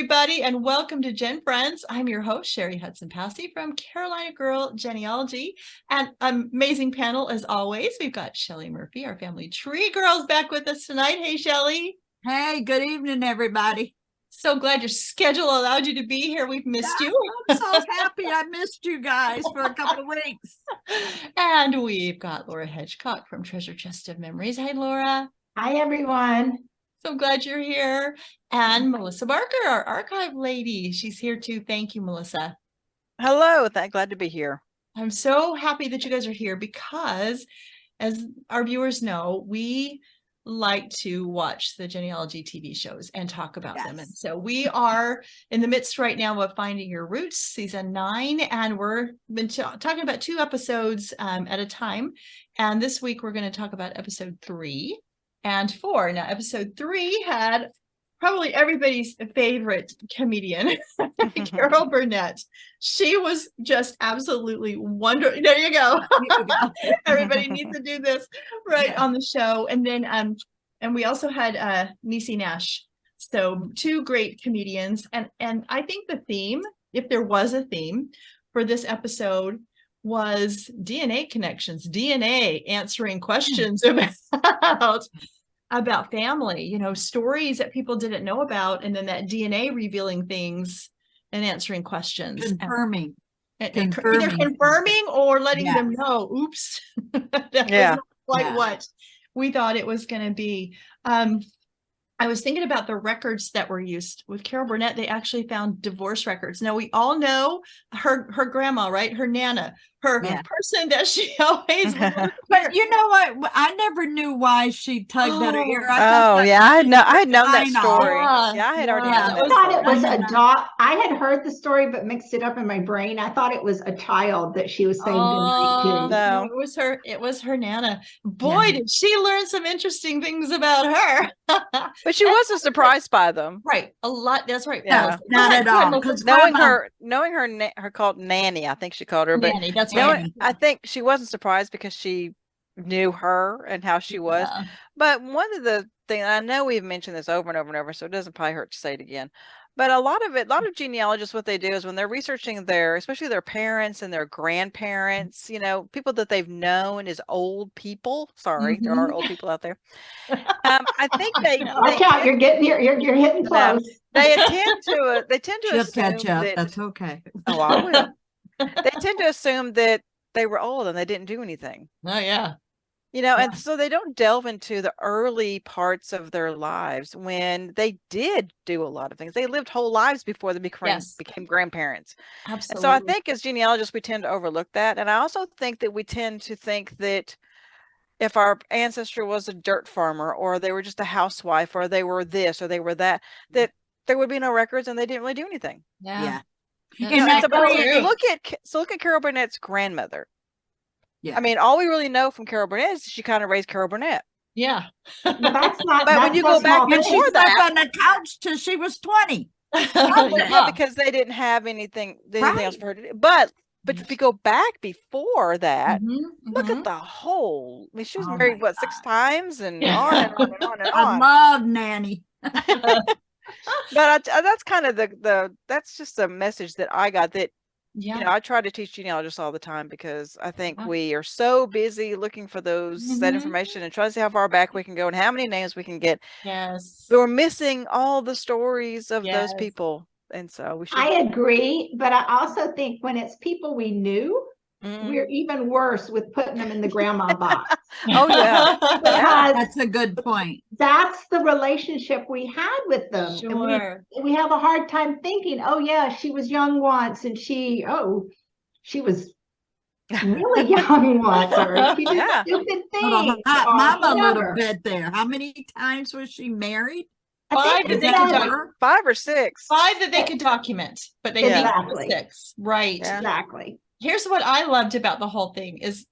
everybody, and welcome to GenFriends. I'm your host, Sherry Hudson Passey from Carolina Girl Genealogy, and amazing panel as always. We've got Shelley Murphy, our family tree girls, back with us tonight. Hey, Shelley. Hey, good evening, everybody. So glad your schedule allowed you to be here. We've missed you. I'm so happy I missed you guys for a couple of weeks. And we've got Laura Hedgecock from Treasure Chest of Memories. Hey, Laura. Hi, everyone. So glad you're here. And Melissa Barker, our archive lady. She's here too. Thank you, Melissa. Hello. Glad to be here. I'm so happy that you guys are here because, as our viewers know, we like to watch the genealogy TV shows and talk about them. And so we are in the midst right now of Finding Your Roots, season 9, and we're been talking about 2 episodes at a time. And this week we're going to talk about episode 3 and 4. Now, episode 3 had probably everybody's favorite comedian, Carole Burnette. She was just absolutely wonderful. There you go. Everybody needs to do this on the show. And then, and we also had Neicy, Nach. So 2 great comedians. And I think the theme, if there was a theme for this episode, was DNA connections, DNA answering questions about family, you know, stories that people didn't know about, and then that DNA revealing things and answering questions. Confirming. Either confirming or letting them know, oops, that was not quite what we thought it was going to be. I was thinking about the records that were used with Carole Burnette. They actually found divorce records. Now, we all know her grandma, right? Her Nana, her person that she always But you know what? I never knew why she tugged at her ear. I had known that story. I had already known that. I thought it was a dog. I had heard the story, but mixed it up in my brain. I thought it was a child that she was saying goodnight to. No, it was her Nana. Boy, did she learn some interesting things about her. But she wasn't surprised by them. Right. A lot. That's right. Yeah, not at all. Because knowing her called Nanny, I think she called her, but Nanny, that's right. I think she wasn't surprised because she knew her and how she was. Yeah. But one of the things, I know we've mentioned this over and over and over, so it doesn't probably hurt to say it again. But a lot of genealogists, what they do is when they're researching especially their parents and their grandparents, you know, people that they've known as old people. Sorry, there are old people out there. I think watch out, you're hitting close. They tend to She'll assume catch up. that, that's okay. Oh, I will. They tend to assume that they were old and they didn't do anything. Oh, yeah. You know, and so they don't delve into the early parts of their lives when they did do a lot of things. They lived whole lives before they became grandparents. Absolutely. And so I think as genealogists, we tend to overlook that. And I also think that we tend to think that if our ancestor was a dirt farmer, or they were just a housewife, or they were this, or they were that there would be no records and they didn't really do anything. Yeah. Look at Carole Burnett's grandmother. Yeah. I mean, all we really know from Carole Burnette is she kind of raised Carole Burnette. Yeah. But when you go back before that, on the couch till she was 20. Because they didn't have anything else for her to do. But if you go back before that, look at the whole. I mean, she was married 6 times and on and on and on and on. I love Nanny. But that's kind of that's just a message that I got that. You know, I try to teach genealogists all the time because I think we are so busy looking for that information and trying to see how far back we can go and how many names we can get. Yes. But we're missing all the stories of those people. And so we should. I agree. But I also think when it's people we knew, we're even worse with putting them in the grandma box. Oh, yeah. That's a good point. That's the relationship we had with them. Sure. And we have a hard time thinking, oh, yeah, she was young once and she was really young once. Or she did stupid things. Mama, a little bit there. How many times was she married? 5 that they could 5 or 6. 5 that they could document, but they need 6. Right. Yeah. Exactly. Here's what I loved about the whole thing is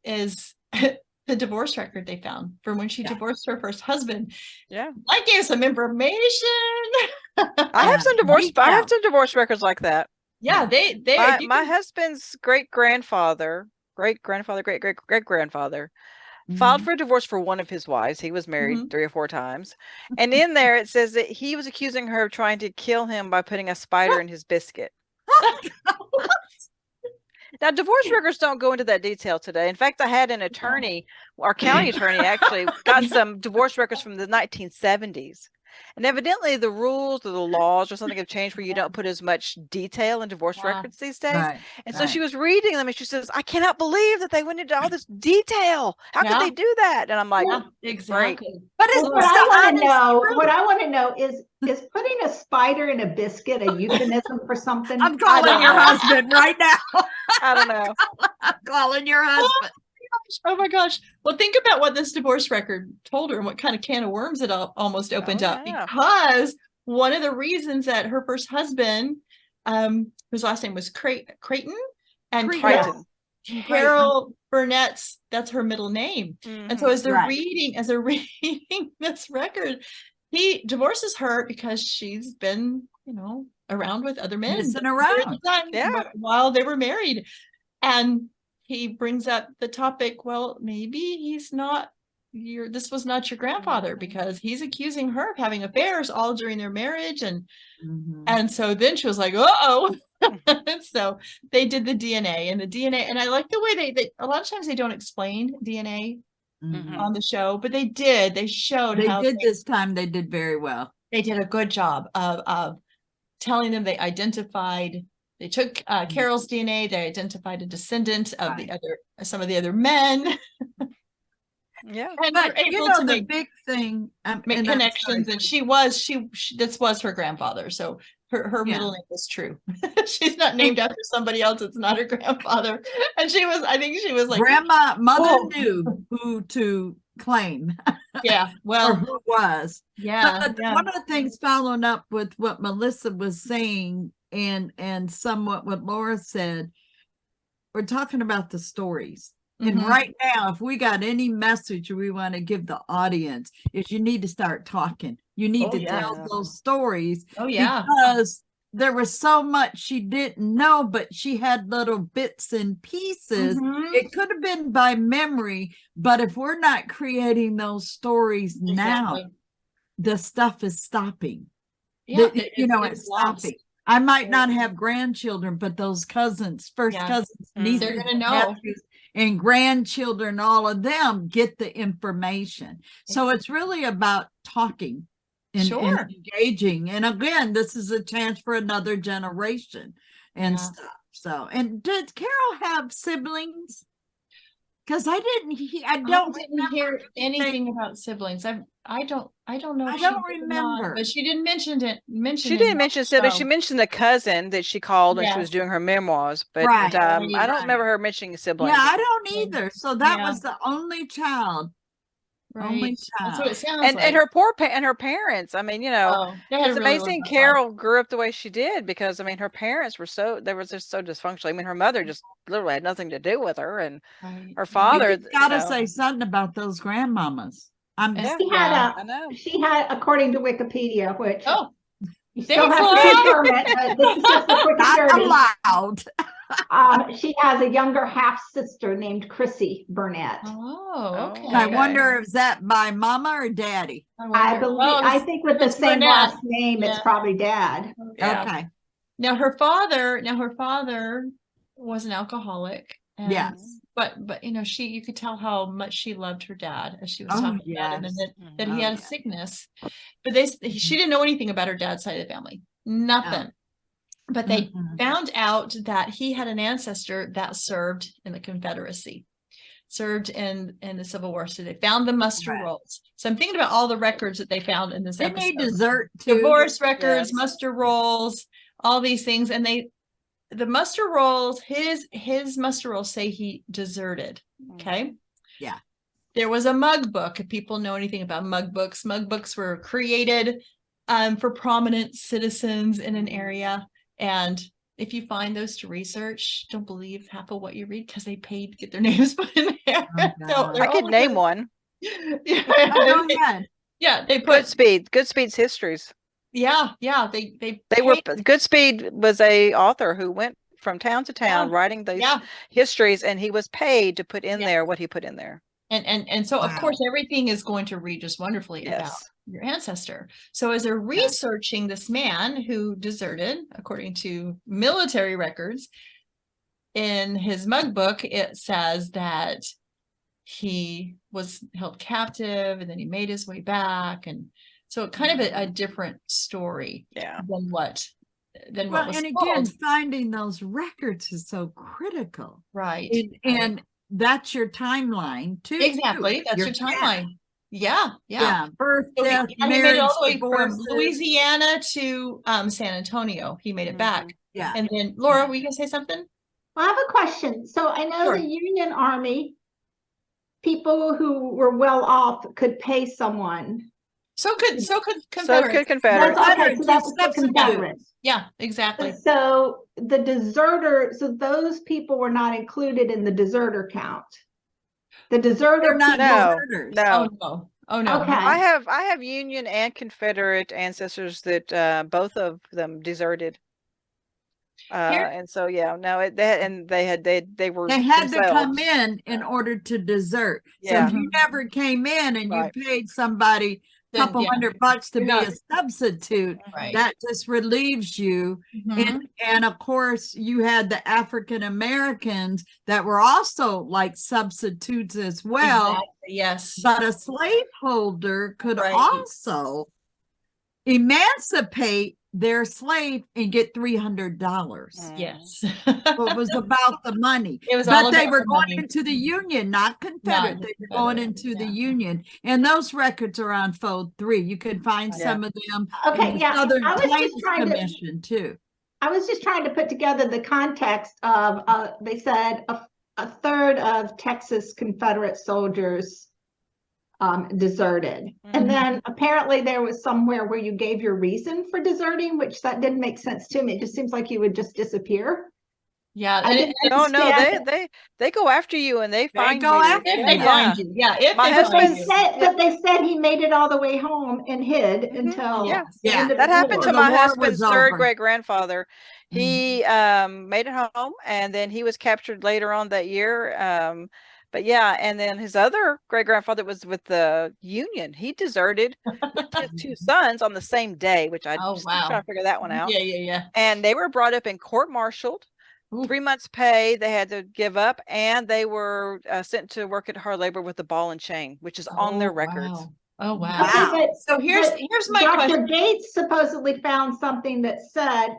the divorce record they found from when she divorced her first husband. Yeah. I gave some information. I have some divorce records like that. Yeah, my husband's great grandfather, filed for a divorce for one of his wives. He was married 3 or 4 times. And in there, it says that he was accusing her of trying to kill him by putting a spider in his biscuit. Now, divorce records don't go into that detail today. In fact, I had an attorney, our county attorney actually got some divorce records from the 1970s. And evidently the rules or the laws or something have changed where you don't put as much detail in divorce records these days. Right, And so she was reading them and she says, I cannot believe that they went into all this detail. How could they do that? And I'm like, exactly. Great. But it's What I want to know is putting a spider in a biscuit a euphemism for something? I'm calling your husband right now. I don't know. I'm calling your husband. Oh my gosh. Well, think about what this divorce record told her and what kind of can of worms it almost opened up, because one of the reasons that her first husband, whose last name was Creighton, and Carole Burnett's, that's her middle name. And so as they're reading this record, he divorces her because she's been, around with other men while they were married. And he brings up the topic, well, maybe he's not this was not your grandfather, because he's accusing her of having affairs all during their marriage. And so then she was like, uh-oh. So they did the DNA, and I like the way they a lot of times they don't explain DNA on the show, but they showed how this time. They did very well. They did a good job of telling them. They took Carole's DNA. They identified a descendant of some of the other men. And but the big thing, make connections. And this was her grandfather. So her middle name was true. She's not named after somebody else. It's not her grandfather. And I think she was like, mother knew who to claim. Yeah. Well, or who was. Yeah. But one of the things, following up with what Melissa was saying, and somewhat what Laura said, we're talking about the stories. And right now, if we got any message we want to give the audience, is you need to start talking. You need to tell those stories. Oh, yeah. Because there was so much she didn't know, but she had little bits and pieces. It could have been by memory, but if we're not creating those stories now, the stuff is stopping. Yeah, it's stopping. I might not have grandchildren, but those cousins, cousins, nieces, they're going to know. Nephews, and grandchildren, all of them get the information. So it's really about talking and engaging. And again, this is a chance for another generation and stuff. So, and did Carole have siblings? Because I don't hear anything about siblings. I don't know. I don't remember. But she didn't mention it. She didn't mention siblings. She mentioned the cousin that she called when she was doing her memoirs. But I don't remember her mentioning siblings. Yeah, I don't either. So that was the only child. Right. Only child. That's what it sounds like. And her her parents. I mean, it's amazing Carole grew up the way she did, because her parents were so dysfunctional. I mean, her mother just literally had nothing to do with her, and her father. Gotta say something about those grandmamas. She had, according to Wikipedia, which you They still have to confirm it, but this is just a quick journey. Allowed. She has a younger half sister named Chrissy Burnette. Oh, okay. I wonder if that by mama or daddy. I think with the same last name, it's probably dad. Yeah. Okay. Now her father was an alcoholic. And, yes. But you could tell how much she loved her dad as she was talking about him, and that he had a sickness. But she didn't know anything about her dad's side of the family. Nothing. But they found out that he had an ancestor that served in the Confederacy, served in the Civil War. So they found the muster rolls. So I'm thinking about all the records that they found in this episode. They made dessert too. Divorce records, muster rolls, all these things. And the muster rolls, his muster rolls say he deserted. Okay. Yeah. There was a mug book. If people know anything about mug books were created for prominent citizens in an area. And if you find those to research, don't believe half of what you read, because they paid to get their names put in there. So I could name one. They put Goodspeed's histories. They were Goodspeed was a author who went from town to town writing these histories, and he was paid to put in there what he put in there. And so, of Wow. course, everything is going to read just wonderfully about Yes. your ancestor. So as they're researching this man who deserted, according to military records, in his mug book, it says that he was held captive and then he made his way back. And so kind of a different story Yeah. than what Well, was and again, told. finding those records is so critical. Right. And that's your timeline too. Exactly. That's your death. timeline. Yeah. Yeah. Birth, So death, he made it all marriage, the way from divorces. Louisiana to San Antonio. He made it back. Yeah. And then Laura, were you gonna say something? I have a question. So I know Sure. the Union Army, people who were well off could pay someone. So could So Confederates. could Confederates. Okay, so that was for Substitute. Confederates. Yeah, exactly. So the deserter, so those people were not included in the deserter count. The deserter They're not people. deserters. Oh No. no. Oh no. Okay. I have Union and Confederate ancestors that both of them deserted. And so they were They had to come themselves. in order to desert. So Yeah. if you never came in and Right. you paid somebody a Then, couple yeah, $100 to you're be not- a substitute, Right. that just relieves you. Mhm. And of course, you had the African Americans that were also like substitutes as well. Exactly, yes. But a slaveholder could Right. also emancipate their slave and get $300. Yes. So it was about the money. It was all But they about were the going money. into the Union, not Confederate. They were going Confederate, into the yeah. Union. And those records are on Fold 3. You can find Yeah. some of them Okay, in the yeah, Southern I was just Plains trying to- Commission too. I was just trying to put together the context of, they said a third of Texas Confederate soldiers deserted. And then apparently there was somewhere where you gave your reason for deserting, which that didn't make sense to me. It just seems like you would just disappear. Yeah. I and didn't it- No, understand. they go after you and they find go you. after if you. they Yeah. find you. Yeah. If My they But find they you. said, but they said he made it all the way home and hid until Yeah. the end of That the happened to war. The my war husband's was third over. great grandfather. He made it home and then he was captured later on that year. But yeah, and then his other great grandfather was with the Union. He deserted with his two sons on the same day, which I Oh, just wow. trying to figure that one out. Yeah. And they were brought up and court-martialed. Ooh. 3 months pay they had to give up, and they were sent to work at hard labor with the ball and chain, which is on their records. Wow. Oh wow. Wow. Okay, So here's my Dr. question. Gates supposedly found something that said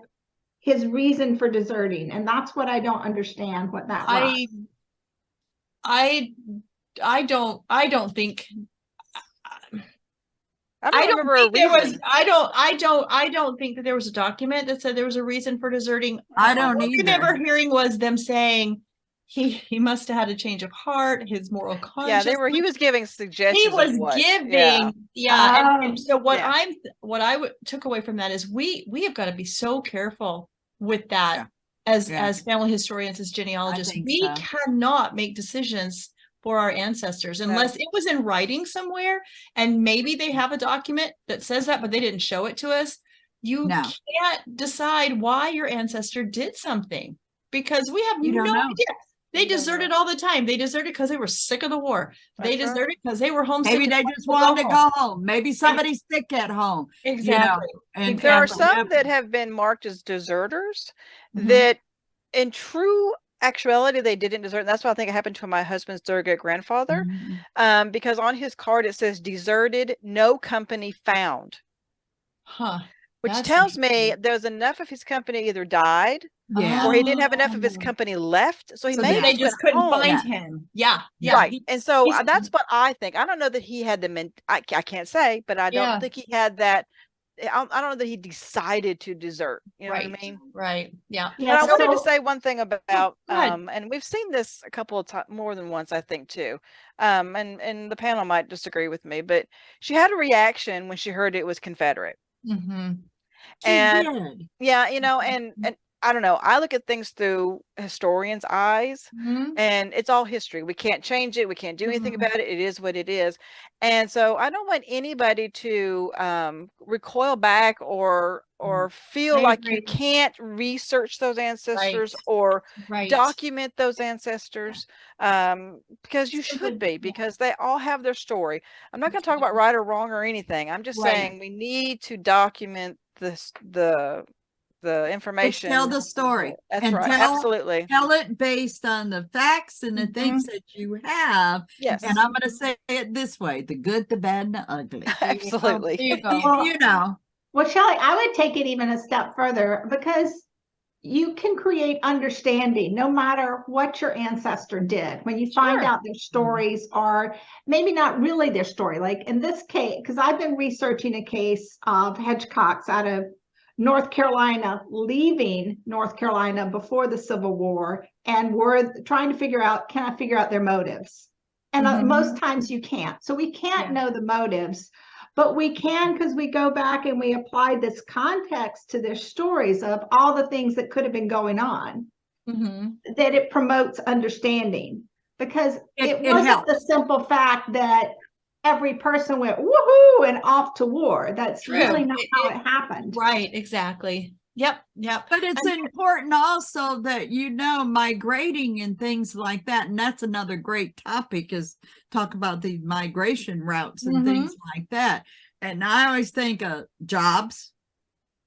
his reason for deserting, and that's what I don't understand what that was. I don't think I don't remember a think there was reason. I don't think that there was a document that said there was a reason for deserting. I don't All I either. remember hearing was them saying he must have had a change of heart, his moral conscience. Yeah, he was giving suggestions. He was of what. giving, and so what Oh. took away from that is we have got to be so careful with that as family historians, as genealogists. We so. cannot make decisions for our ancestors unless it was in writing somewhere, and maybe they have a document that says that, but they didn't show it to us. You can't decide why your ancestor did something because we have no idea. They deserted all the time. They deserted because they were sick of the war. They deserted because they were homesick. Maybe they just wanted to go home. Maybe somebody's sick at home. Exactly. And there are some that have been marked as deserters that in true actuality they didn't desert. And that's what I think happened to my husband's third great grandfather. Because on his card it says deserted, no company found. Which tells me there's enough of his company either died or he didn't have enough of his company left. So they just couldn't find him. Yeah. Right. And so that's what I think. I don't know that he had the I can't say, but I don't think he had that. I don't know that he decided to desert. You know what I mean? Right. Yeah. And I wanted to say one thing about, and we've seen this a couple of times, more than once, I think, too. And the panel might disagree with me, but she had a reaction when she heard it was Confederate. She And did. yeah, and I don't know. I look at things through historians' eyes, and it's all history. We can't change it. We can't do anything about it. It is what it is. And so I don't want anybody to recoil back or feel like you can't research those ancestors or document those ancestors, because you should be, because they all have their story. I'm not going to talk about right or wrong or anything. I'm just saying we need to document the information. Tell the story. That's and right. Absolutely. Tell it based on the facts and the things that you have. Yes. And I'm going to say it this way: the good, the bad, and the ugly. Absolutely. You know. Well, Shelley, I would take it even a step further, because you can create understanding no matter what your ancestor did. When you find out their stories are maybe not really their story, like in this case, because I've been researching a case of Hedgecocks out of North Carolina, leaving North Carolina before the Civil War, and we're trying to figure out, can I figure out their motives? And most times you can't. So we can't know the motives, but we can, because we go back and we apply this context to their stories of all the things that could have been going on, that it promotes understanding, because it wasn't the simple fact that every person went woohoo and off to war. That's really not how it happened. Right, exactly. Yep. But it's important also that, migrating and things like that. And that's another great topic, is talk about the migration routes and things like that. And I always think of jobs,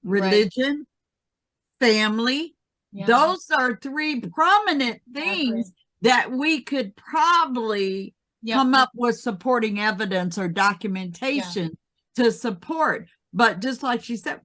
religion, family. Those are three prominent things that we could probably come up with supporting evidence or documentation to support. But just like she said,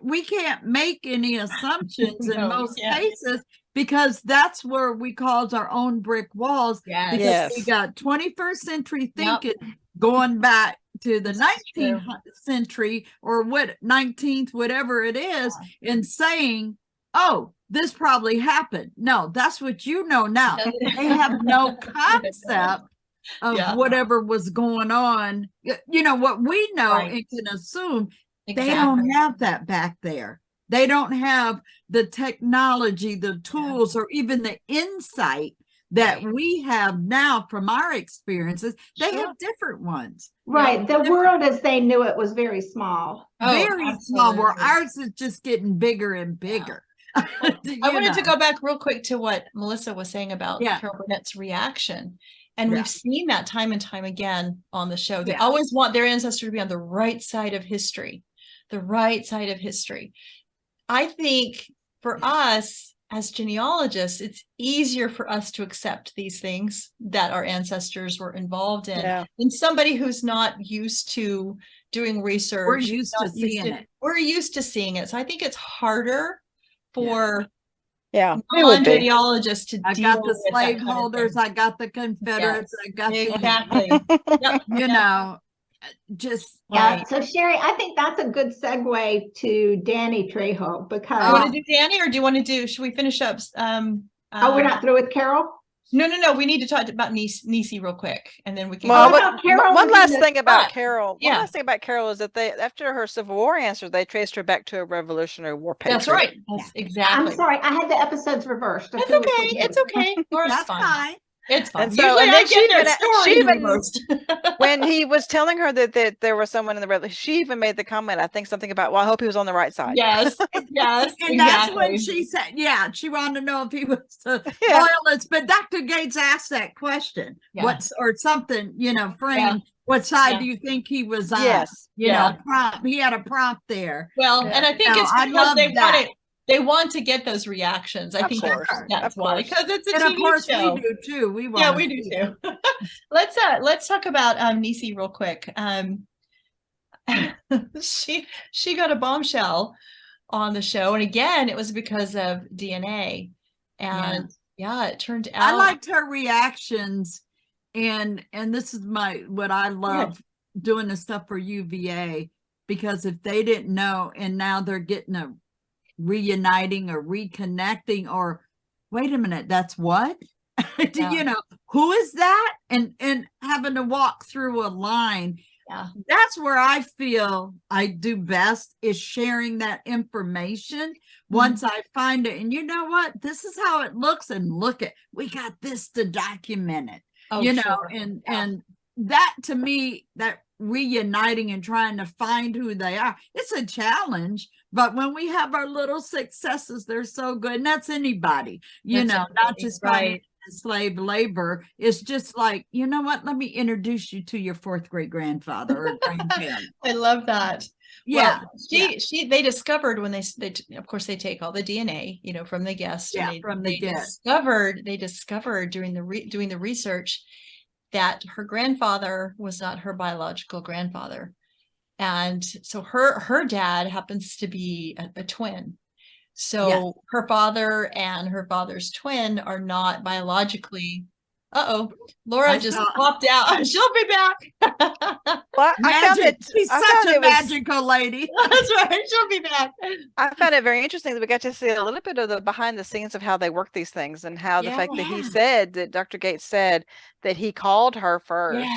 we can't make any assumptions in most cases, because that's where we cause our own brick walls. Because we got 21st century thinking going back to the 19th century or 19th, whatever it is, and saying, oh, this probably happened. No, that's what you know now. They have no concept of whatever was going on. What we know and can assume. They don't have that back there. They don't have the technology, the tools, or even the insight that we have now from our experiences. They have different ones. Right. The world as they knew it was very small. Very small, where ours is just getting bigger and bigger. I wanted to go back real quick to what Melissa was saying about Carole Burnett's reaction. And we've seen that time and time again on the show. They always want their ancestor to be on the right side of history. The right side of history. I think for us as genealogists, it's easier for us to accept these things that our ancestors were involved in than somebody who's not used to doing research. We're used to seeing it. We're used to seeing it. So I think it's harder for non-genealogists to I deal got the slaveholders, I got the Confederates, I got the just So Cheri, I think that's a good segue to Danny Trejo, because you want to do Danny, or do you want to do, should we finish up we're not through with Carole? No, we need to talk about Neicy real quick, and then we can one last thing about Carole. One last thing about Carole is that they, after her Civil War answer, they traced her back to a Revolutionary War patriot. That's right. That's exactly. I'm sorry, I had the episodes reversed. It's okay. It's okay. That's fine. It's fine. And so, and then she even story when he was telling her that there was someone in the revolution, she even made the comment, I think something about, well, I hope he was on the right side. Yes. And that's when she said, she wanted to know if he was loyalist. But Dr. Gates asked that question. Or something, framed. What side do you think he was on? Yes. Prompt. He had a prompt there. Well, and I think it's because they want to get those reactions. I think that's why, because it's a TV of course show. We do too. We do too. Let's talk about Neicy real quick. She got a bombshell on the show, and again, it was because of DNA. And it turned out I liked her reactions, and this is what I love doing the stuff for UVA, because if they didn't know, and now they're getting a reuniting or reconnecting, or wait a minute, that's what who is that, and having to walk through a line that's where I feel I do best, is sharing that information once I find it. And you know what? This is how it looks, and look at, we got this to document it. You know, and that, to me, that reuniting and trying to find who they are, it's a challenge. But when we have our little successes, they're so good. And that's anybody, you know, not just finding slave labor. It's just like, you know what, let me introduce you to your fourth great grandfather or grandparent. I love that. Yeah. Well, they discovered when they of course they take all the DNA, you know, from the guest. Yeah, and they discovered during doing the research that her grandfather was not her biological grandfather. And so her dad happens to be a twin. So her father and her father's twin are not biologically. Laura just popped out. She'll be back. Well, I found it. She's such a magical lady. That's right. She'll be back. I found it very interesting that we got to see a little bit of the behind the scenes of how they work these things, and how the fact that he said that Dr. Gates said that he called her first.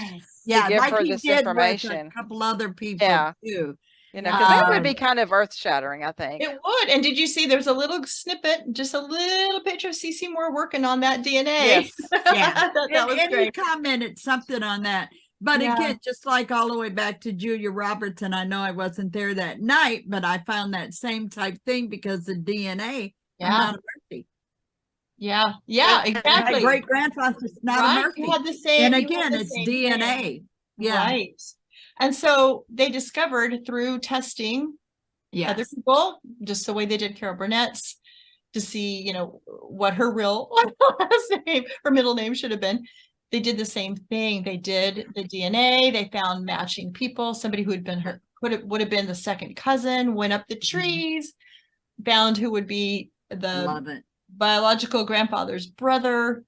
Yeah, to give like her he this did information. with a couple other people too. You know, because that would be kind of earth shattering, I think. It would. And did you see there's a little snippet, just a little picture of CeCe Moore working on that DNA? Yes. Yeah. that was and great. he commented something on that. But again, just like all the way back to Julia Robertson, I know I wasn't there that night, but I found that same type thing because the DNA. I'm not a Murphy. Yeah, exactly. My great grandfather's not a Murphy. You had the same, and again, it's DNA. Right. And so they discovered through testing other people, just the way they did Carole Burnett's, to see, you know, what her real last name, her middle name should have been. They did the same thing. They did the DNA. They found matching people. Somebody who had been her would have been the second cousin, went up the trees, found who would be the biological grandfather's brother.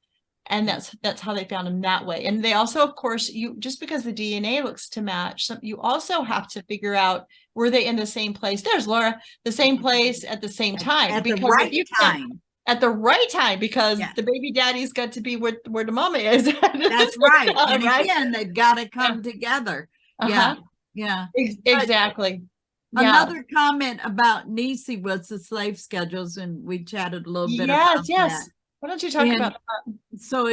And that's how they found him that way. And they also, of course, just because the DNA looks to match, you also have to figure out, were they in the same place? There's Laura, the same place at the same time. At the right time. At the right time, because the baby daddy's got to be where the mama is. That's right. And again, they've got to come together. Yeah. Exactly. Another comment about Neicy was the slave schedules, and we chatted a little bit about that. Why don't you talk about that? So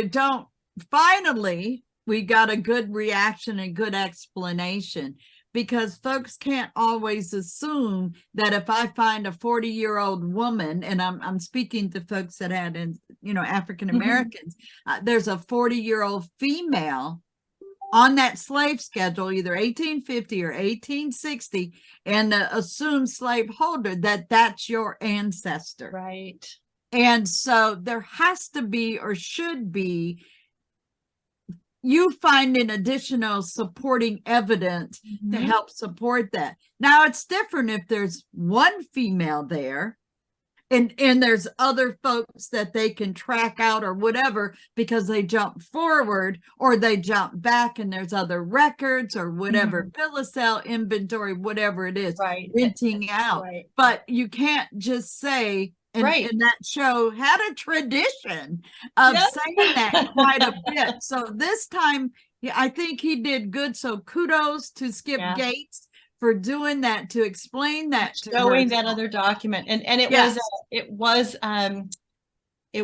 finally, we got a good reaction and good explanation, because folks can't always assume that if I find a 40-year-old woman, and I'm speaking to folks that had, African Americans, there's a 40-year-old female on that slave schedule, either 1850 or 1860, and the assumed slaveholder, that's your ancestor. Right. And so there has to be, or should be, you finding additional supporting evidence to help support that. Now, it's different if there's one female there and there's other folks that they can track out or whatever, because they jump forward or they jump back and there's other records or whatever, bill of sale, inventory, whatever it is, renting out. But you can't just say, and that show had a tradition of saying that quite a bit. So this time, I think he did good. So kudos to Skip Gates for doing that, to explain that, to showing that other document. And it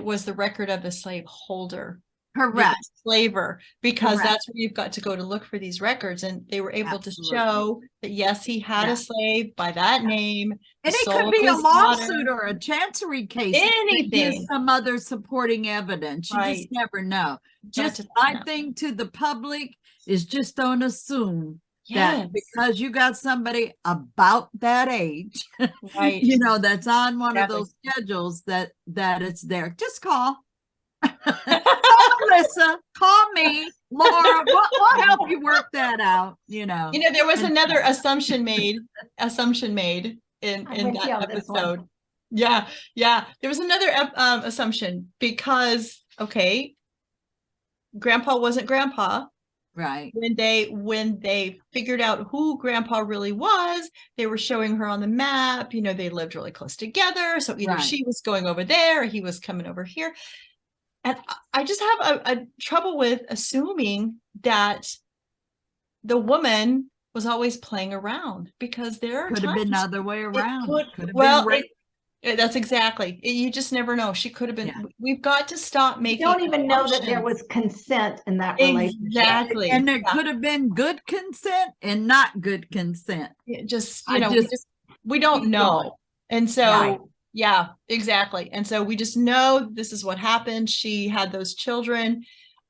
was the record of the slave holder. Correct. Slaver, because that's where you've got to go to look for these records. And they were able to show that, yes, he had a slave by that name. And it could be a lawsuit or a chancery case. Anything. Some other supporting evidence. You just never know. Just my thing to the public is, just don't assume that because you got somebody about that age, that's on one of those schedules, that it's there. Just call. Melissa, call me, Laura. We'll help you work that out. There was another assumption made in that episode. Yeah. There was another assumption, because Grandpa wasn't Grandpa. Right. When they figured out who Grandpa really was, they were showing her on the map. They lived really close together. So either she was going over there or he was coming over here. And I just have a trouble with assuming that the woman was always playing around, because there are Could have been the times other way it around. could- Could have well, been rape. that's exactly. You just never know. She could have been. Yeah. We've got to stop You making. don't even know that there assumptions. was consent in that relationship. Exactly. And there Yeah. could have been good consent and not good consent. It just, I we don't keep know. going. And so, Right. yeah, exactly. And so we just know this is what happened. She had those children.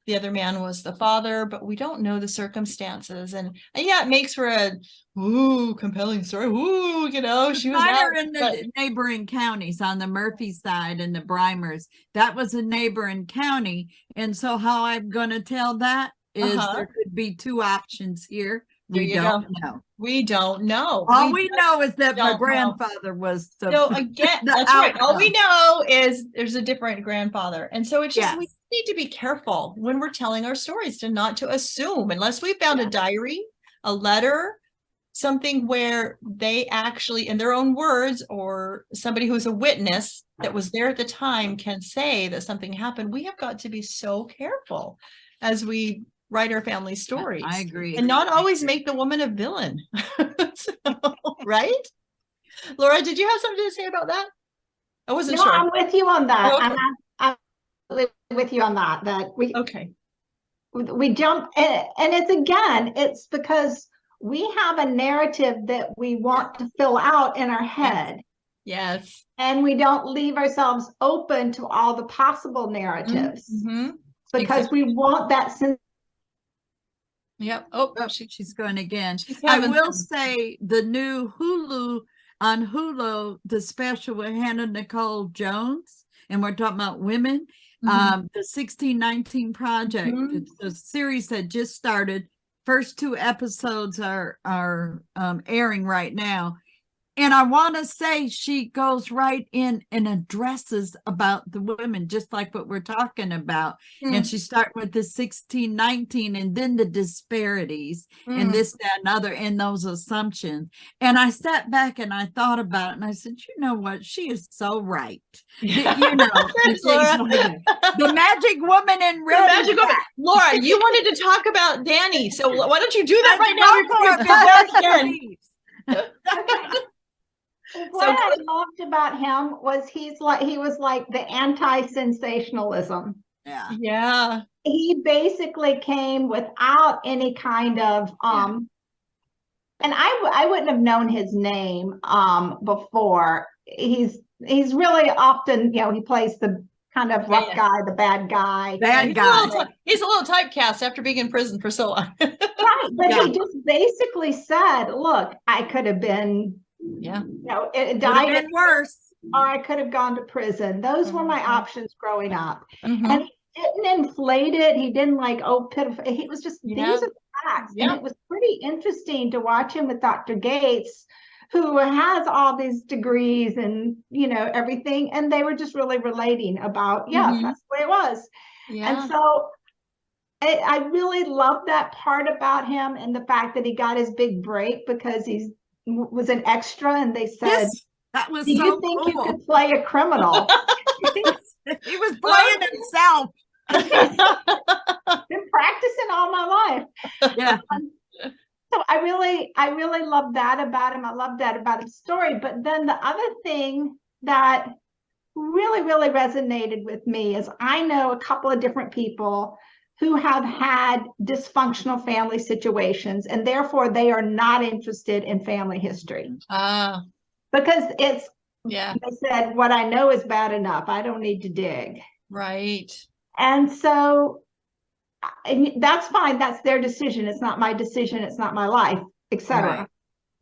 The other man was the father, but we don't know the circumstances. And yeah, it makes for a compelling story. She was Mine out, are in the neighboring counties on the Murphy side and the Brimers. That was a neighboring county. And so how I'm going to tell that is there could be two options here. There We you don't go. know. We don't know. All we know is that my don't know. grandfather was the, So again, the that's right. All we outcome. know is there's a different grandfather. And so it's just, we Yes. need to be careful when we're telling our stories to not to assume, unless we found a diary, a letter, something where they actually, in their own words, or somebody who's a witness that was there at the time can say that something happened. We have got to be so careful as we write our family stories. I agree. And not always make the woman a villain. So, right? Laura, did you have something to say about that? I wasn't No, sure. I'm with you on that. Oh, okay. I'm absolutely with you on that. That Okay. we jump, and it's because we have a narrative that we want to fill out in our head. Yes. And we don't leave ourselves open to all the possible narratives because we want that sense. Yep. Oh, she's going again. She's I will say the new Hulu on Hulu, the special with Hannah Nicole Jones, and we're talking about women. The 1619 Project. It's a series that just started. First two episodes are airing right now. And I want to say she goes right in and addresses about the women, just like what we're talking about. And she starts with the 1619 and then the disparities and this, that, and other, and those assumptions. And I sat back and I thought about it and I said, you know what? She is so right. You know, the magic woman in red. Magic woman. Laura, you wanted to talk about Danny. So why don't you do that right now? What I loved about him was he was like the anti-sensationalism. Yeah. He basically came without any kind of and I wouldn't have known his name before. He's really often, he plays the kind of rough guy, the bad guy. He's a little typecast after being in prison for so long. Right, but he just basically said, look, I could have been it died worse, or I could have gone to prison. Those were my options growing up. And he didn't inflate it. He didn't pitiful. He was just, these are the facts. And it was pretty interesting to watch him with Dr. Gates, who has all these degrees and, everything. And they were just really relating about, that's the way it was. Yeah. And so I really love that part about him, and the fact that he got his big break because he was an extra, and they said, that was do you think cool. you could play a criminal? He was playing himself. Been practicing all my life. Yeah. So I really love that about him. I love that about his story. But then the other thing that really, really resonated with me is I know a couple of different people who have had dysfunctional family situations, and therefore they are not interested in family history. Because it's, they said, what I know is bad enough. I don't need to dig. Right. And so that's fine. That's their decision. It's not my decision. It's not my life, etc. Right.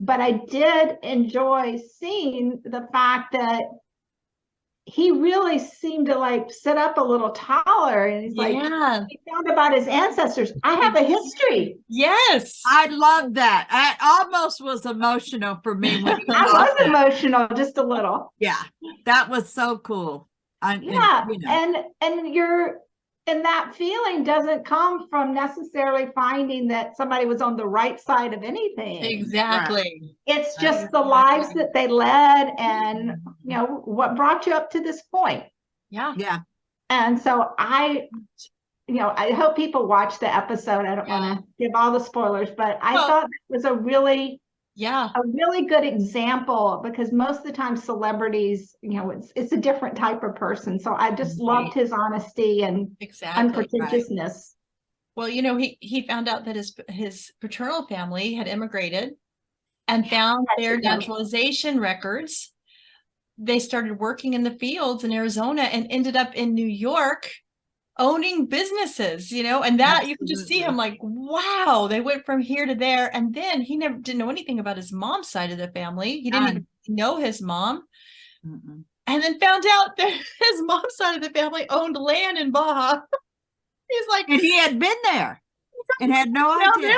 But I did enjoy seeing the fact that he really seemed to sit up a little taller, and he's he found about his ancestors. I have a history. Yes. I love that. I almost was emotional for me when I was emotional, just a little. Yeah. That was so cool. And that feeling doesn't come from necessarily finding that somebody was on the right side of anything. Exactly. Right. It's just the lives that they led, and what brought you up to this point. Yeah. And so I I hope people watch the episode. I don't want to give all the spoilers, but I thought it was a really good example, because most of the time celebrities, it's a different type of person. So I just loved his honesty and unpretentiousness. Well, he found out that his paternal family had immigrated and found their naturalization records. They started working in the fields in Arizona and ended up in New York owning businesses, and that you can just see him like, wow, they went from here to there. And then he didn't know anything about his mom's side of the family. He didn't even know his mom. And then found out that his mom's side of the family owned land in Baja. He's like, and he had been there and had no idea.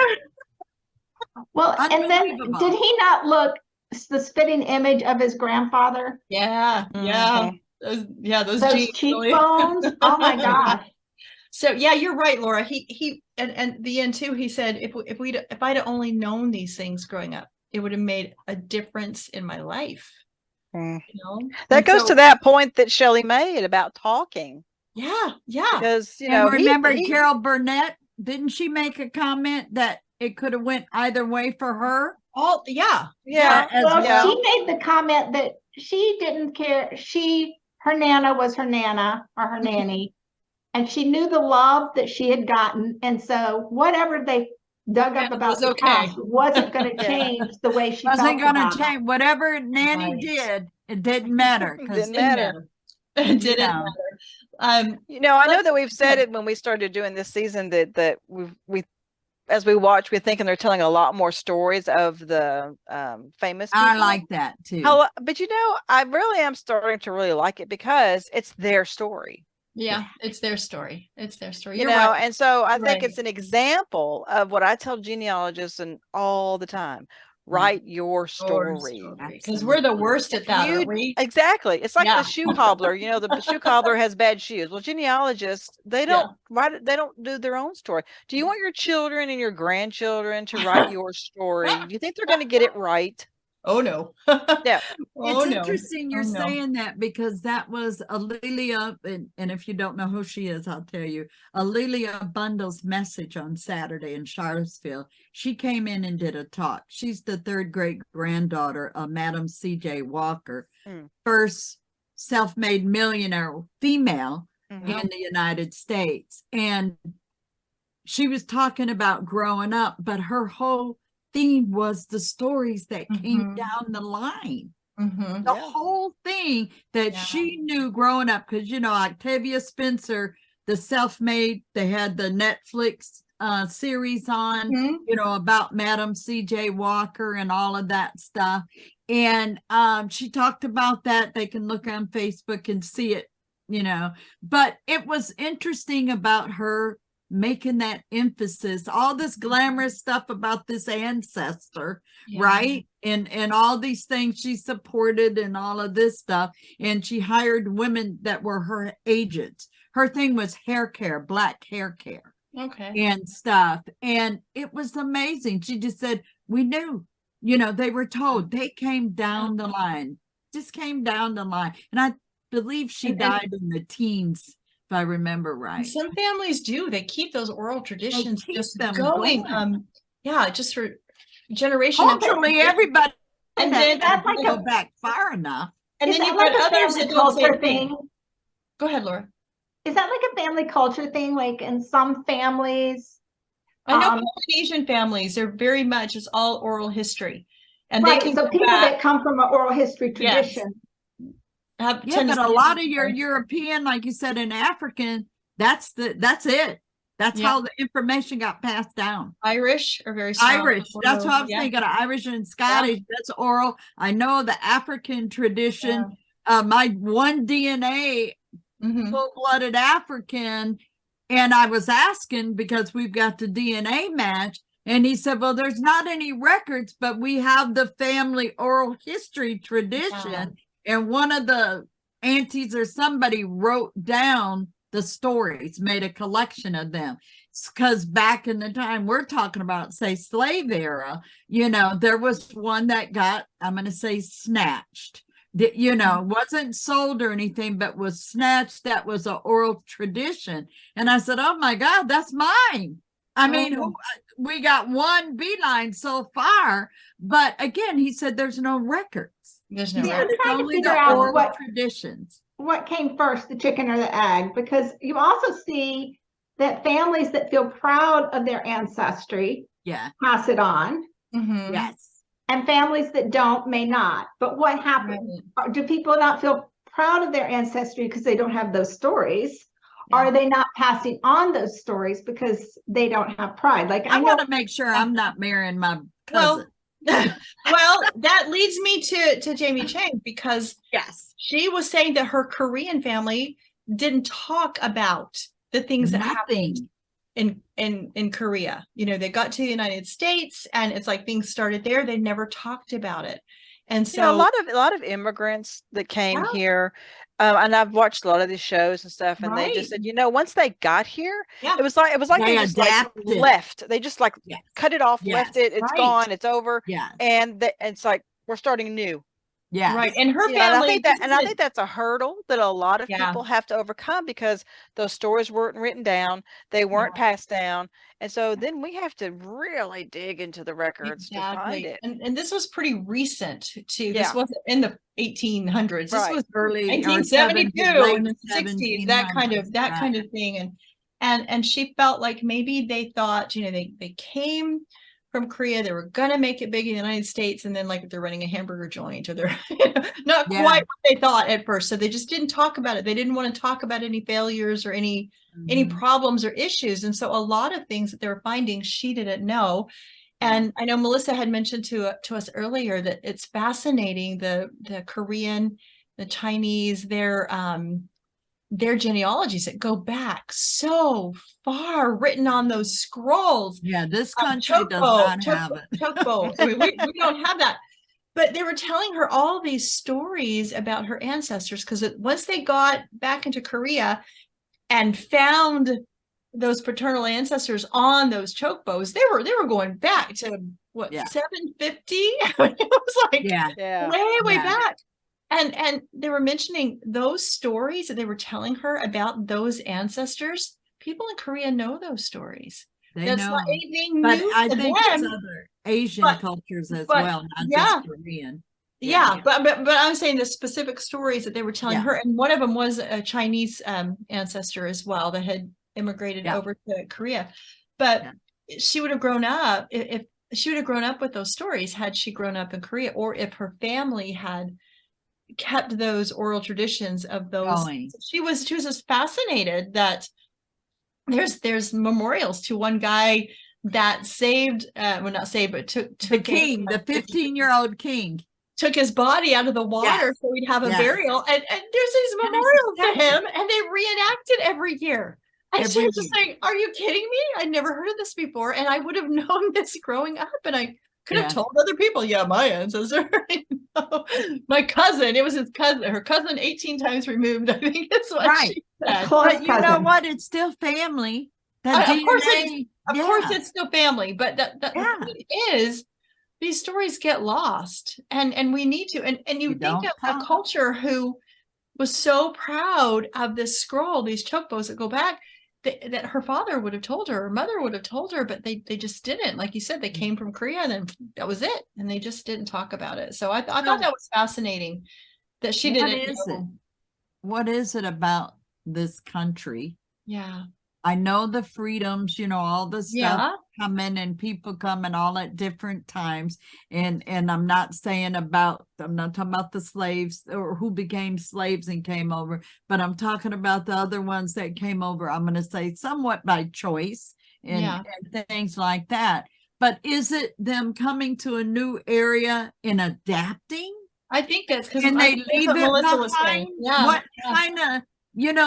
Well, and then did he not look the spitting image of his grandfather? Yeah. Those cheekbones. Oh my gosh. So you're right, Laura. He and the end too. He said, if I'd only known these things growing up, it would have made a difference in my life. That goes to that point that Shelley made about talking. Yeah. Because remember Carole Burnette, didn't she make a comment that it could have went either way for her? Well, she made the comment that she didn't care. Her nana was her nana or her nanny, and she knew the love that she had gotten, and so whatever they dug up about the past wasn't going to change the way she wasn't going to change. Whatever nanny did, it didn't matter. It didn't matter. It didn't matter. I know that we've said it when we started doing this season that we as we watch, we're thinking they're telling a lot more stories of the famous people. I like that too. But I really am starting to really like it because it's their story. Yeah, it's their story. You're right. And so I think it's an example of what I tell genealogists and all the time. Write your story, because we're the worst at that, aren't we? Exactly. It's like the shoe cobbler. The shoe cobbler has bad shoes. Well, genealogists, they don't write it. They don't do their own story. Do you want your children and your grandchildren to write your story? Do you think they're going to get it right? Oh no. Yeah. It's interesting you're saying that, because that was Alelia, and if you don't know who she is, I'll tell you. Alelia Bundle's message on Saturday in Charlottesville. She came in and did a talk. She's the third great granddaughter of Madam C.J. Walker, first self-made millionaire female in the United States. And she was talking about growing up, but her whole theme was the stories that came down the line. The whole thing that she knew growing up, because Octavia Spencer, the self-made, they had the Netflix series on about Madam C.J. Walker and all of that stuff, and she talked about that. They can look on Facebook and see it, but it was interesting about her making that emphasis, all this glamorous stuff about this ancestor, right? And all these things she supported and all of this stuff. And she hired women that were her agents. Her thing was hair care, black hair care. And stuff. And it was amazing. She just said, we knew, they were told, they came down the line, just came down the line. And I believe she died in the teens, if I remember right. Some families do. They keep those oral traditions just going. Just for generation. Culturally, everybody. And then that's like go back far enough. And then you've got others that don't say thing. Go ahead, Laura. Is that like a family culture thing? Like in some families? I know Polynesian families are very much, it's all oral history. And they can people that come from an oral history tradition. But a lot of your European, like you said, in African, that's it. That's how the information got passed down. Irish are very strong. Irish. That's what I was thinking. Irish and Scottish. That's oral. I know the African tradition. My one DNA, full-blooded African, and I was asking because we've got the DNA match, and he said, "Well, there's not any records, but we have the family oral history tradition." And one of the aunties or somebody wrote down the stories, made a collection of them. Because back in the time we're talking about, say, slave era, there was one that got, I'm going to say, snatched, You know, wasn't sold or anything, but was snatched. That was an oral tradition. And I said, oh my God, that's mine. I mean, we got one beeline so far, but again, he said there's no records. There's no Yeah, I'm record. trying to Only figure the out oral traditions. what came first, the chicken or the egg, because you also see that families that feel proud of their ancestry pass it on. Mhm. Yes. And families that don't may not. But what happens? Right. Do people not feel proud of their ancestry because they don't have those stories? Yeah. Are they not passing on those stories because they don't have pride? Like I want to make sure I'm not marrying my cousin. Well, that leads me to Jamie Chang, because she was saying that her Korean family didn't talk about the things that happened in Korea. You know, they got to the United States and it's like things started there. They never talked about it. And so a lot of immigrants that came here, and I've watched a lot of these shows and stuff, and they just said, you know, once they got here, it was like they just adapted. Like left. They just like cut it off, left it. It's gone. It's over. Yeah, and it's like we're starting new. Yeah, right. And her family, and I think that's a hurdle that a lot of people have to overcome, because those stories weren't written down, they weren't passed down, and so then we have to really dig into the records to find it. And this was pretty recent too. This wasn't in the 1800s. This was early 1972 and the 60s. That kind of thing. And she felt like maybe they thought, you know, they came from Korea, they were gonna make it big in the United States, and then like they're running a hamburger joint, or they're not quite what they thought at first. So they just didn't talk about it. They didn't want to talk about any failures or any problems or issues. And so a lot of things that they were finding, she didn't know. And I know Melissa had mentioned to us earlier that it's fascinating, the Korean, the Chinese, their genealogies that go back so far, written on those scrolls. Yeah, this country does not have it. I mean, we don't have that. But they were telling her all these stories about her ancestors, because once they got back into Korea and found those paternal ancestors on those chokbos, they were going back to what 750. It was like way back. And they were mentioning those stories that they were telling her about those ancestors. People in Korea know those stories. That's not anything new. I think it's other Asian cultures as well, not just Korean. But I'm saying the specific stories that they were telling her, and one of them was a Chinese ancestor as well that had immigrated over to Korea. But she would have grown up, if she would have grown up with those stories, had she grown up in Korea, or if her family had kept those oral traditions of those. She was just fascinated that there's memorials to one guy that saved, not saved, but took the king, the 15-year-old king, took his body out of the water so we'd have a burial, and there's these memorials to him, and they reenact it every year. And she was just like, are you kidding me? I'd never heard of this before, and I would have known this growing up, and I could have told other people, my ancestor, my cousin, it was his cousin, her cousin 18 times removed, I think is what she said. But you know what? It's still family. Of course it's still family, but the point is, these stories get lost, and we need to, and you think of a culture who was so proud of this scroll, these chokbos that go back, that her father would have told her, her mother would have told her, but they just didn't. Like you said, they came from Korea, and then that was it, and they just didn't talk about it. So I thought that was fascinating that she didn't know. What is it about this country? I know the freedoms, all the stuff coming, and people coming all at different times. And I'm not talking about the slaves or who became slaves and came over, but I'm talking about the other ones that came over, I'm going to say somewhat by choice and things like that. But is it them coming to a new area and adapting? I think that's because they leave it behind. What kind of,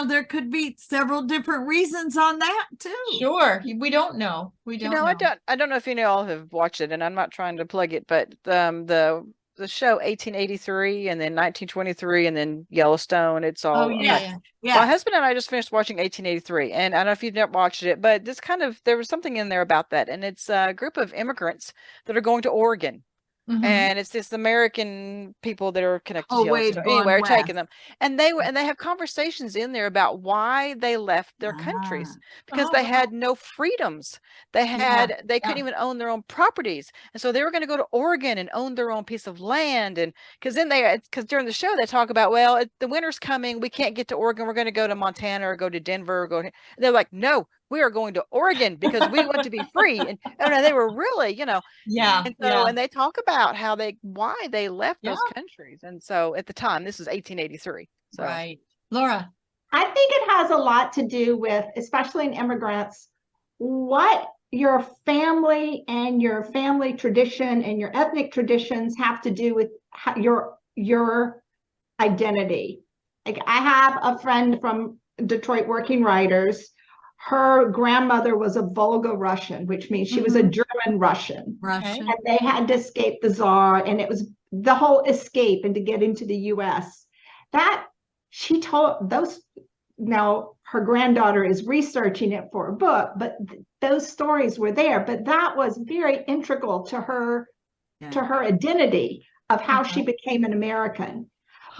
there could be several different reasons on that too. Sure. We don't know. We don't know. I don't know if you all have watched it, and I'm not trying to plug it, but the show 1883 and then 1923 and then Yellowstone, it's all my husband and I just finished watching 1883, and I don't know if you've never watched it, but there was something in there about that, and it's a group of immigrants that are going to Oregon. and it's this American people that are connected to way Yellowstone. gone Anyway, are taking west. them, and they have conversations in there about why they left their countries, because they had no freedoms. They couldn't even own their own properties, and so they were going to go to Oregon and own their own piece of land. And because during the show they talk about, well, the winter's coming, we can't get to Oregon, we're going to go to Montana or go to Denver or and they're like, no, we are going to Oregon because we want to be free. And they were really, and they talk about why they left those countries. And so at the time, this is 1883. So. Right. Laura. I think it has a lot to do with, especially in immigrants, what your family and your family tradition and your ethnic traditions have to do with your identity. Like, I have a friend from Detroit Working Writers. Her grandmother was a Volga Russian, which means she was a German Russian. And they had to escape the Tsar, and it was the whole escape and to get into the US. That she told those, now her granddaughter is researching it for a book, but those stories were there. But that was very integral to her identity of how she became an American.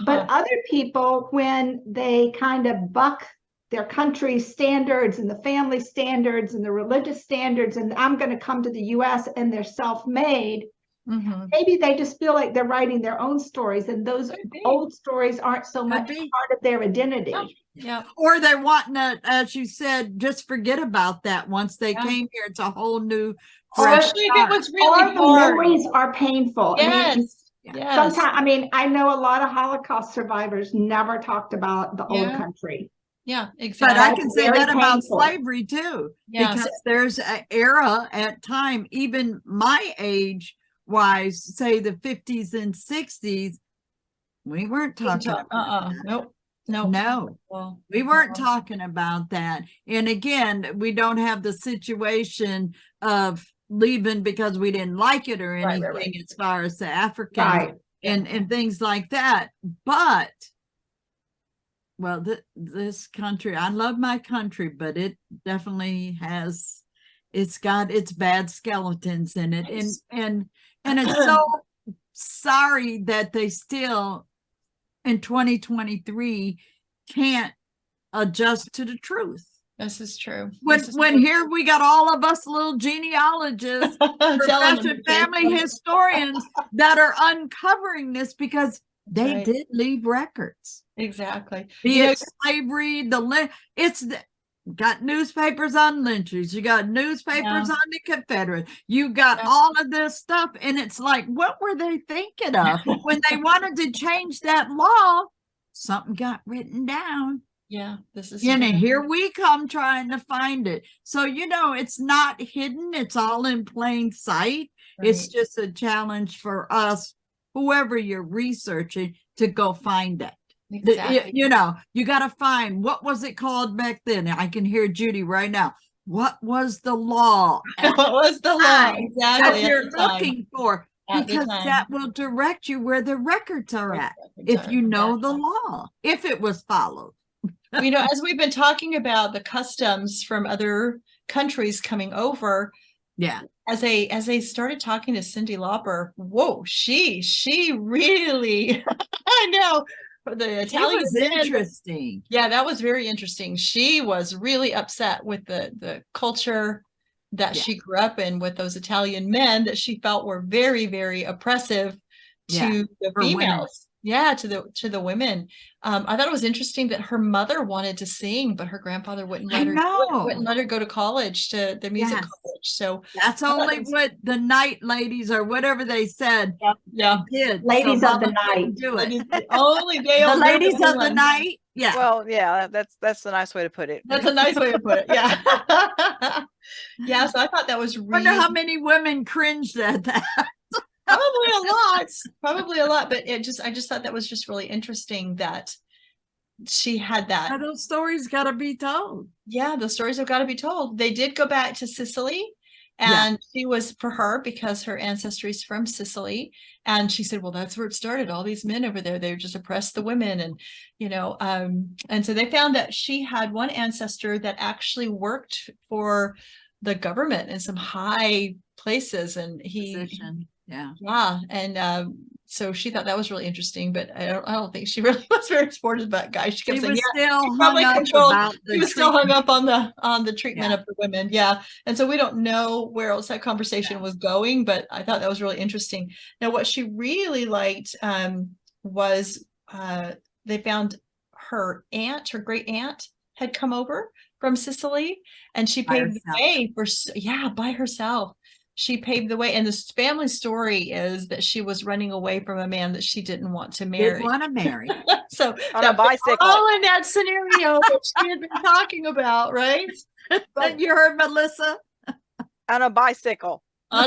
But other people, when they kind of buck their country's standards and the family standards and the religious standards, and I'm going to come to the US and they're self-made, maybe they just feel like they're writing their own stories, and those old stories aren't so much part of their identity. Or they're wanting to, as you said, just forget about that once they came here. It's a whole new Especially if it was really the memories are painful. Yes. Sometimes, I know a lot of Holocaust survivors never talked about the old country. Yeah, exactly. But I can say that about slavery too, because there's an era at time, even my age wise, say the 50s and 60s, we weren't talking about No, we weren't talking about that. And again, we don't have the situation of leaving because we didn't like it or anything as far as the Africans and things like that. But well, this country, I love my country, but it definitely it's got its bad skeletons in it. And it's so sorry that they still in 2023 can't adjust to the truth. This is true. When here we got all of us little genealogists, professional family historians that are uncovering this because they did leave records. Exactly. Be it slavery, got newspapers on lynchers, you got newspapers on the Confederate, you got all of this stuff, and it's like, what were they thinking of when they wanted to change that law? Something got written down. This is here we come trying to find it. So it's not hidden, it's all in plain sight. It's just a challenge for us, whoever you're researching, to go find it. Exactly. You got to find, what was it called back then? I can hear Judy right now. What was the law? What was the law? Exactly. That you're looking for, because that will direct you where the records are at. If you know the law, if it was followed. As we've been talking about the customs from other countries coming over. As they started talking to Cyndi Lauper, whoa, she really, I know. The Italian was interesting. That was very interesting. She was really upset with the culture that she grew up in, with those Italian men that she felt were very, very oppressive to the females. To the women. I thought it was interesting that her mother wanted to sing, but her grandfather wouldn't let her go to college, to the music college. So that's only what the night ladies, or whatever they said, did. Ladies of the night. Do it. The ladies of the night. Yeah. Well, that's a nice way to put it. That's a nice way to put it. Yeah. So I thought that was really. I wonder how many women cringed at that. Probably a lot, but I just thought that was just really interesting that she had that. Those stories got to be told. The stories have got to be told. They did go back to Sicily, and she was, for her, because her ancestry is from Sicily, and she said, well, that's where it started. All these men over there, they just oppressed the women, and so they found that she had one ancestor that actually worked for the government in some high places, and he Yeah. And so she thought that was really interesting, but I don't think she really was very supportive of that guy. She kept saying, was yeah, still he probably hung up controlled. about the He was still hung treatment. up on the treatment of the women. Yeah. And so we don't know where else that conversation was going, but I thought that was really interesting. Now, what she really liked was they found her aunt, her great aunt, had come over from Sicily, and she paved the way for, by herself. She paved the way, and this family story is that she was running away from a man that she didn't want to marry. Didn't want to marry. So on a bicycle. all in that scenario that she had been talking about, right? But you heard Melissa? On a bicycle. I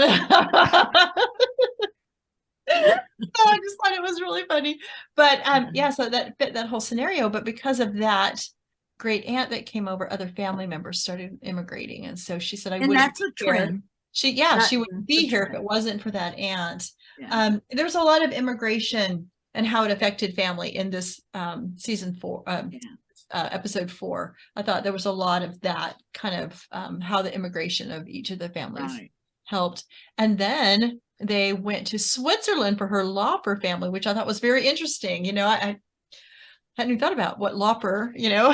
just thought it was really funny. But so that fit that whole scenario. But because of that great aunt that came over, other family members started immigrating. And so she said, and that's a trend. She wouldn't be here if it wasn't for that aunt. Yeah. There was a lot of immigration and how it affected family in this season 4, episode 4. I thought there was a lot of that kind of how the immigration of each of the families helped. And then they went to Switzerland for her Lauper family, which I thought was very interesting. You know, I hadn't even thought about what Lauper, you know.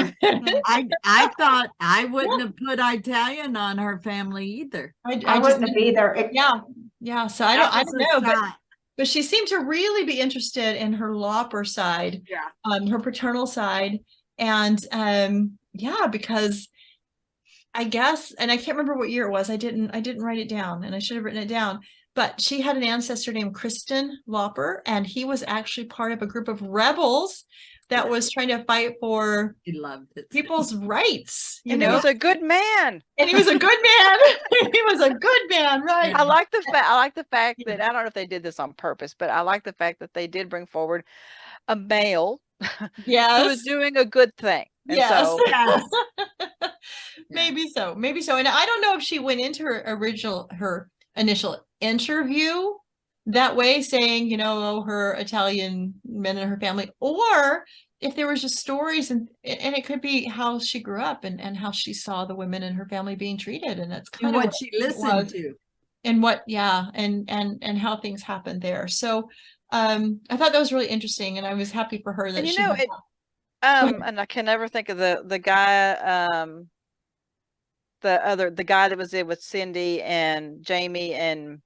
I thought I wouldn't have put Italian on her family either. I wouldn't have either. Yeah. So I don't know, but she seemed to really be interested in her Lauper side, her paternal side, and because I guess, and I can't remember what year it was. I didn't write it down, and I should have written it down. But she had an ancestor named Kristen Lauper, and he was actually part of a group of rebels that was trying to fight for people's rights. And he was a good man. And he was a good man. He was a good man, right? I like the fact that, I don't know if they did this on purpose, but I like the fact that they did bring forward a male who was doing a good thing. And Maybe so. And I don't know if she went into her initial interview that way, saying, you know, her Italian men in her family, or if there was just stories, and it could be how she grew up and how she saw the women in her family being treated, and that's kind of what she listened to, and what and how things happened there. So I thought that was really interesting, and I was happy for her that and she and I can never think of the guy, the guy that was in with Cyndi and Jamie and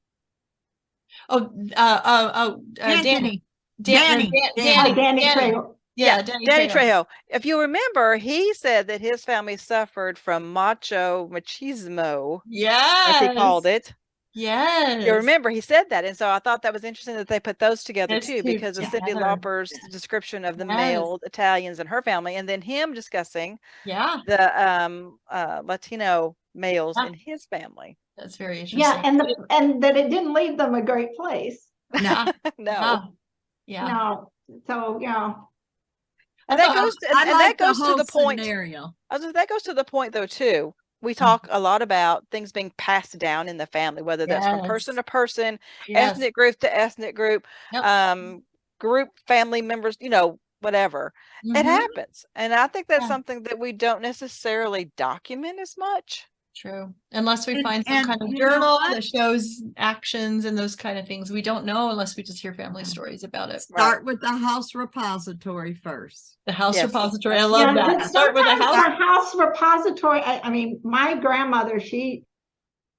Danny Trejo. Danny Trejo. If you remember, he said that his family suffered from machismo, as he called it. Yes. You remember he said that, and so I thought that was interesting that they put those together too, because of Cyndi Lauper's description of the male Italians in her family, and then him discussing the Latino males in his family. That's very interesting. Yeah, and that it didn't leave them a great place. No. No. So and that goes to, that goes to the point. Scenario. That goes to the point though too. We talk a lot about things being passed down in the family, whether that's from person to person, ethnic group to ethnic group, group family members, you know, whatever. It happens. And I think that's something that we don't necessarily document as much. True. Unless we find some kind of journal that shows actions and those kind of things. We don't know unless we just hear family stories about it. Start with the house repository first. The house repository. I love that. Start with the house repository. I mean, my grandmother,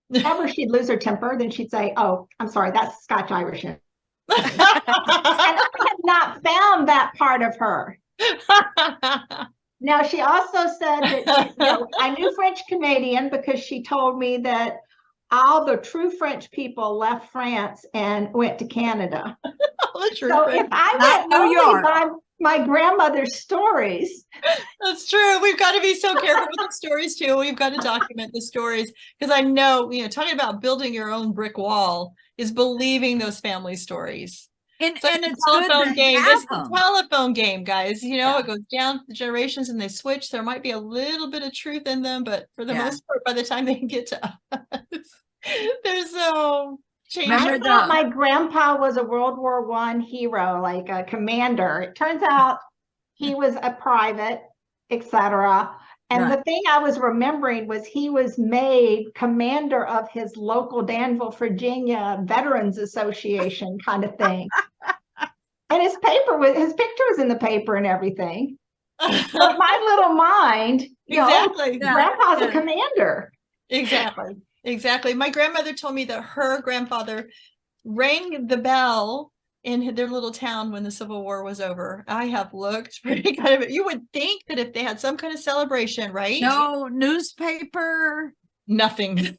whenever she'd lose her temper, then she'd say, "Oh, I'm sorry, that's Scotch Irish." And I have not found that part of her. Now, she also said that I knew French Canadian because she told me that all the true French people left France and went to Canada. So if I went only by my grandmother's stories. That's true. We've got to be so careful with the stories too. We've got to document the stories, because I know, talking about building your own brick wall is believing those family stories. And it's a telephone game. It's a telephone game, guys. It goes down the generations and they switch. There might be a little bit of truth in them, but for the most part, by the time they can get to us, they're so changed. I thought my grandpa was a World War I hero, like a commander. It turns out he was a private, etc. And Right. the thing I was remembering was he was made commander of his local Danville, Virginia Veterans Association kind of thing. And his picture was in the paper and everything. But my little mind, Exactly. Grandpa's a commander. Exactly. My grandmother told me that her grandfather rang the bell in their little town when the Civil War was over. I have looked pretty kind of it. You would think that if they had some kind of celebration, right? No newspaper. Nothing.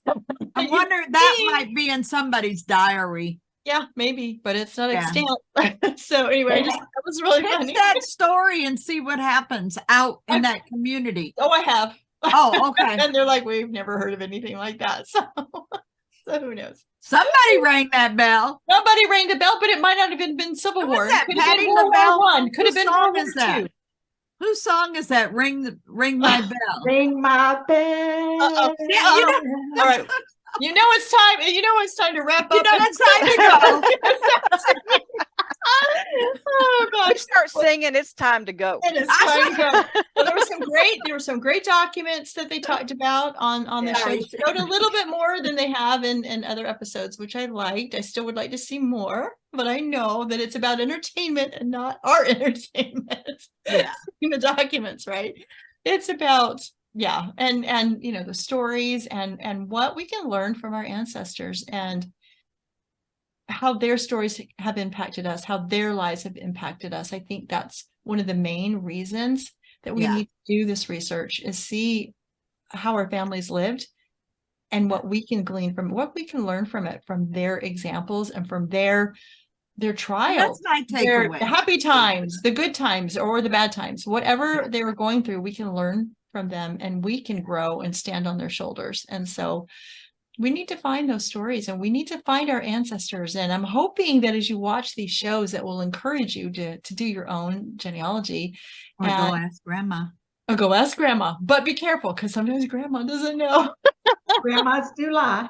I wonder that might be in somebody's diary. Yeah, maybe, but it's not extant. So anyway, that was really funny. Pick that story and see what happens out in that community. Oh, I have. Oh, okay. And they're like, we've never heard of anything like that. So who knows? Somebody rang that bell. Nobody rang the bell, but it might not have been Civil War. That Could have Patty been World LaBelle? War I. Could have been World War that? II. Whose song is that? Ring my bell. Ring my bell. Yeah, all right. You know it's time. You know it's time to wrap up. It's time to go. Oh gosh! We start singing. It's time to go. It is time to go. Well, there were some great documents that they talked about on the show. They showed a little bit more than they have in other episodes, which I liked. I still would like to see more, but I know that it's about entertainment and not our entertainment. Yeah, in the documents, right? It's about and the stories and what we can learn from our ancestors and how their stories have impacted us, how their lives have impacted us. I think that's one of the main reasons that we need to do this research, is see how our families lived and what we can glean from, what we can learn from it, from their examples and from their trials. That's my takeaway. The happy times, the good times, or the bad times, whatever they were going through, we can learn from them and we can grow and stand on their shoulders. And so we need to find those stories and we need to find our ancestors. And I'm hoping that as you watch these shows, that will encourage you to do your own genealogy. Or go ask grandma. Or go ask grandma, but be careful because sometimes grandma doesn't know. Grandmas do lie.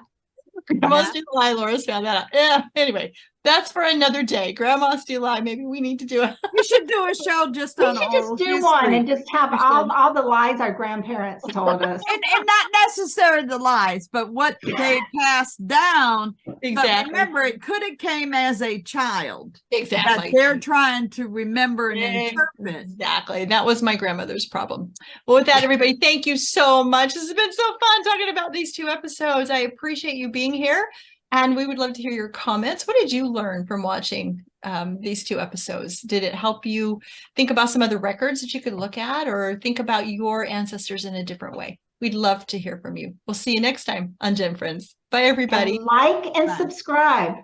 Grandmas do lie. Laura's found that out. Yeah. Anyway, that's for another day. Grandmas do lie. Maybe we need to do it. We should do a show just on We should just do one and just have all the lies our grandparents told us. and not necessarily the lies, but what they passed down. Exactly. But remember, it could have came as a child. Exactly. That they're trying to remember and interpret. Exactly. That was my grandmother's problem. Well, with that, everybody, thank you so much. This has been so fun talking about these 2 episodes. I appreciate you being here. And we would love to hear your comments. What did you learn from watching these 2 episodes? Did it help you think about some other records that you could look at or think about your ancestors in a different way? We'd love to hear from you. We'll see you next time on GenFriends. Bye, everybody. And like and subscribe.